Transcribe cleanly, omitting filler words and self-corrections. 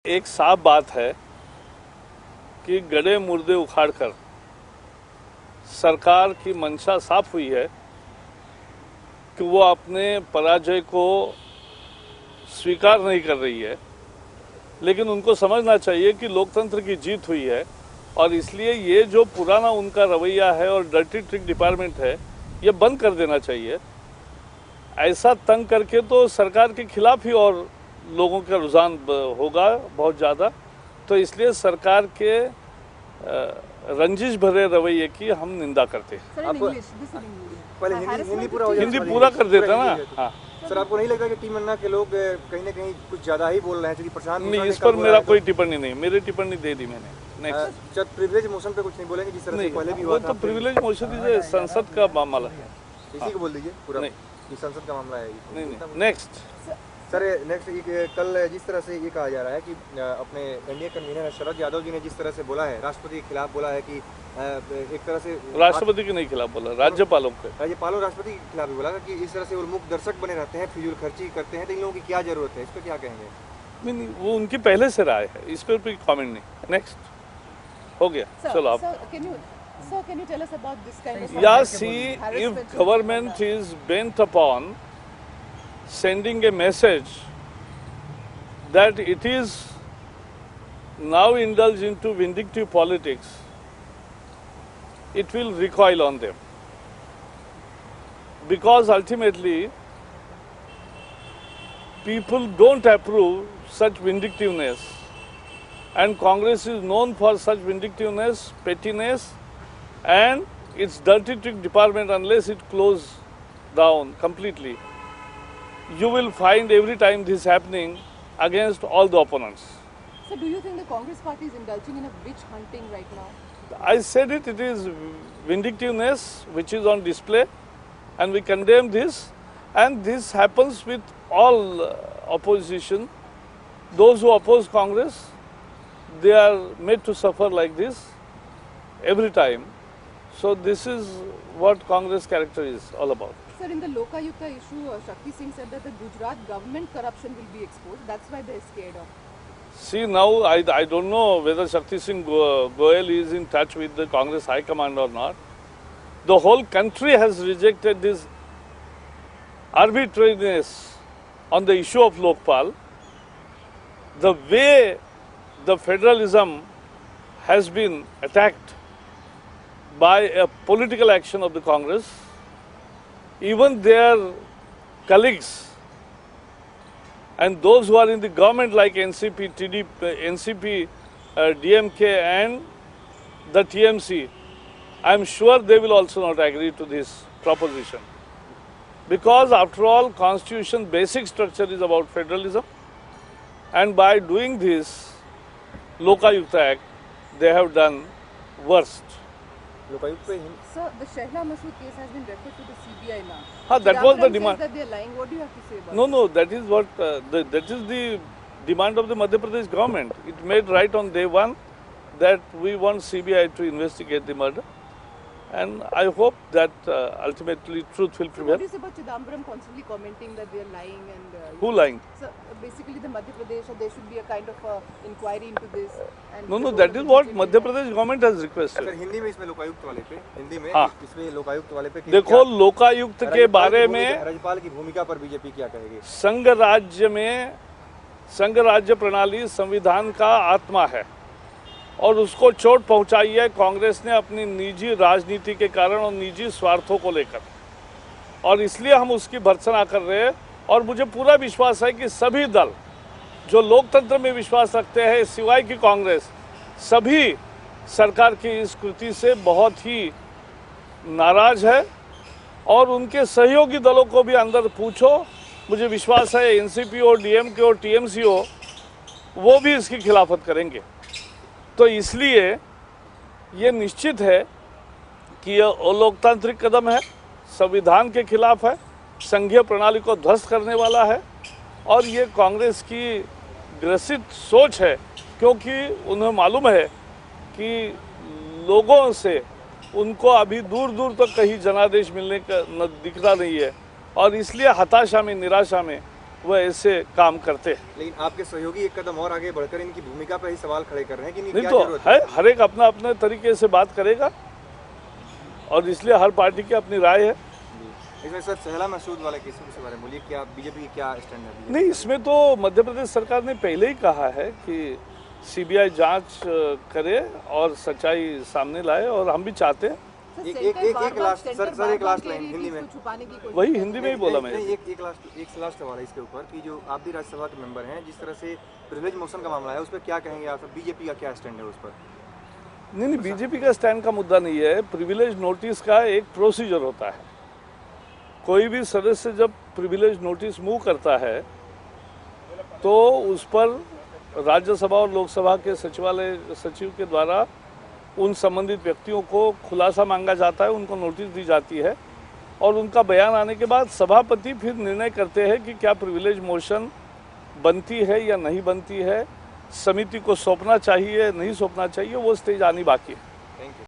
एक साफ बात है कि गड़े मुर्दे उखाड़कर सरकार की मंशा साफ हुई है कि वो अपने पराजय को स्वीकार नहीं कर रही है। लेकिन उनको समझना चाहिए कि लोकतंत्र की जीत हुई है और इसलिए ये जो पुराना उनका रवैया है और डर्टी ट्रिक डिपार्टमेंट है, ये बंद कर देना चाहिए। ऐसा तंग करके तो सरकार के खिलाफ ही और लोगों का रुझान होगा बहुत ज़्यादा। तो इसलिए सरकार के रंजिश भरे रवैये की हम निंदा करते हैं। पहले हिंदी पूरा हो जाए, हिंदी पूरा कर देता ना। हाँ सर, आपको नहीं लगता कि टीम अन्ना के लोग कहीं ना कहीं कुछ ज्यादा ही बोल रहे हैं? क्योंकि प्रशांत नहीं, इस पर मेरा कोई टिप्पणी नहीं, मेरी टिप्पणी दे दी मैंने। नेक्स्ट, प्रिविलेज मोशन पे कुछ नहीं बोलेंगे जिस तरह से पहले भी हुआ था? तो प्रिविलेज मोशन इज संसद का मामला है, इसी को बोल दीजिए पूरा। नहीं, ये संसद का मामला है। नहीं। नेक्स्ट सर, नेक्स्ट कल जिस तरह से ये कहा जा रहा है कि अपने एनडीए कन्वीनर शरद यादव जी ने जिस तरह से बोला है, राष्ट्रपति के खिलाफ बोला है कि एक तरह से राष्ट्रपति के नहीं खिलाफ बोला, राज्यपालों के। राज्यपालों राष्ट्रपति के खिलाफ भी बोला कि इस तरह से उन्मुख दर्शक बने रहते हैं, फिजूल खर्ची करते हैं, तो इन लोगों की क्या जरूरत है? इस पर क्या कहेंगे? नहीं, वो उनकी पहले से राय है, इस पर कोई कमेंट नहीं। नेक्स्ट हो गया, चलो आप। Sir, can you tell us about this kind of Yeah, see, if government is bent upon sending a message that it is now indulged into vindictive politics, it will recoil on them. Because ultimately, people don't approve such vindictiveness. And Congress is known for such vindictiveness, pettiness, and its dirty trick department. Unless it closes down completely, you will find every time this happening against all the opponents. So do you think the Congress party is indulging in a witch hunting right now? I said it is vindictiveness which is on display, and we condemn this. And this happens with all opposition. Those who oppose Congress, they are made to suffer like this every time. So this is what Congress character is all about. Sir, in the Lokayukta issue, Shakti Singh said that the Gujarat government corruption will be exposed. That's why they're scared of. See, now I don't know whether Shakti Singh Goel is in touch with the Congress High Command or not. The whole country has rejected this arbitrariness on the issue of Lokpal. The way the federalism has been attacked by a political action of the Congress, even their colleagues and those who are in the government like NCP, DMK and the TMC, I am sure they will also not agree to this proposition. Because after all, Constitution basic structure is about federalism, and by doing this Lokayukta Act, they have done worst. Sir, the Shehla Masood case has been referred to the CBI now. That was the demand. That they are lying. What do you have to say about No, that is what that is the demand of the Madhya Pradesh government. It made right on day one that we want CBI to investigate the murder, and I hope that ultimately truth will So prevail. what is about Chidambaram constantly commenting that they are lying and... Who lying? So basically the Madhya Pradesh, there should be a kind of inquiry into this. And No, that is what Madhya Pradesh government has requested. Sir, Hindi में इसमें लोकायुक्त वाले पे, हिंदी में हाँ। इसमें लोकायुक्त वाले पे देखो, लोकायुक्त के बारे में राज्यपाल की भूमिका पर बीजेपी क्या कहेगी? संघ राज्य प्रणाली संविधान का आत्मा है और उसको चोट पहुंचाई है कांग्रेस ने अपनी निजी राजनीति के कारण और निजी स्वार्थों को लेकर, और इसलिए हम उसकी भर्त्सना कर रहे हैं। और मुझे पूरा विश्वास है कि सभी दल जो लोकतंत्र में विश्वास रखते हैं सिवाय की कांग्रेस, सभी सरकार की इस कृति से बहुत ही नाराज है। और उनके सहयोगी दलों को भी अंदर पूछो, मुझे विश्वास है एनसीपी हो, डीएमके हो, टीएमसी हो, वो भी इसकी खिलाफत करेंगे। तो इसलिए ये निश्चित है कि यह अलोकतांत्रिक कदम है, संविधान के खिलाफ है, संघीय प्रणाली को ध्वस्त करने वाला है, और ये कांग्रेस की ग्रसित सोच है, क्योंकि उन्हें मालूम है कि लोगों से उनको अभी दूर दूर तक कहीं जनादेश मिलने का दिखता नहीं है, और इसलिए हताशा में, निराशा में वह ऐसे काम करते हैं। लेकिन आपके सहयोगी एक कदम और आगे बढ़कर इनकी भूमिका पर ही सवाल खड़े कर रहे हैं कि इनकी नहीं क्या तो जरूरत है, हर एक अपना अपने तरीके से बात करेगा और इसलिए हर पार्टी की अपनी राय है। इसमें सर शहला मसूद वाले केस के बारे में बोलिए, क्या बीजेपी की क्या स्टैंड है? नहीं, इसमें तो मध्य प्रदेश सरकार ने पहले ही कहा है कि सीबीआई जांच करे और सच्चाई सामने लाए, और हम भी चाहते हैं। एक लास्ट सर एक लास्ट लाइन हिंदी में, छुपाने की कोशिश वही हिंदी में ही बोला मैं। एक लास्ट सवाल है इसके ऊपर कि जो आप भी राज्यसभा के मेंबर हैं, जिस तरह से प्रिविलेज मोशन का मामला है उस पर क्या कहेंगे आप? बीजेपी का क्या स्टैंड है उस पर? नहीं, बीजेपी का स्टैंड का मुद्दा नहीं है। प्रिविलेज नोटिस का एक प्रोसीजर होता है। कोई भी सदस्य जब प्रिविलेज नोटिस मूव करता है तो उस पर राज्यसभा और लोकसभा के सचिव के द्वारा उन संबंधित व्यक्तियों को खुलासा मांगा जाता है, उनको नोटिस दी जाती है, और उनका बयान आने के बाद सभापति फिर निर्णय करते हैं कि क्या प्रिविलेज मोशन बनती है या नहीं बनती है, समिति को सौंपना चाहिए नहीं सौंपना चाहिए, वो स्टेज आनी बाकी है। Thank you.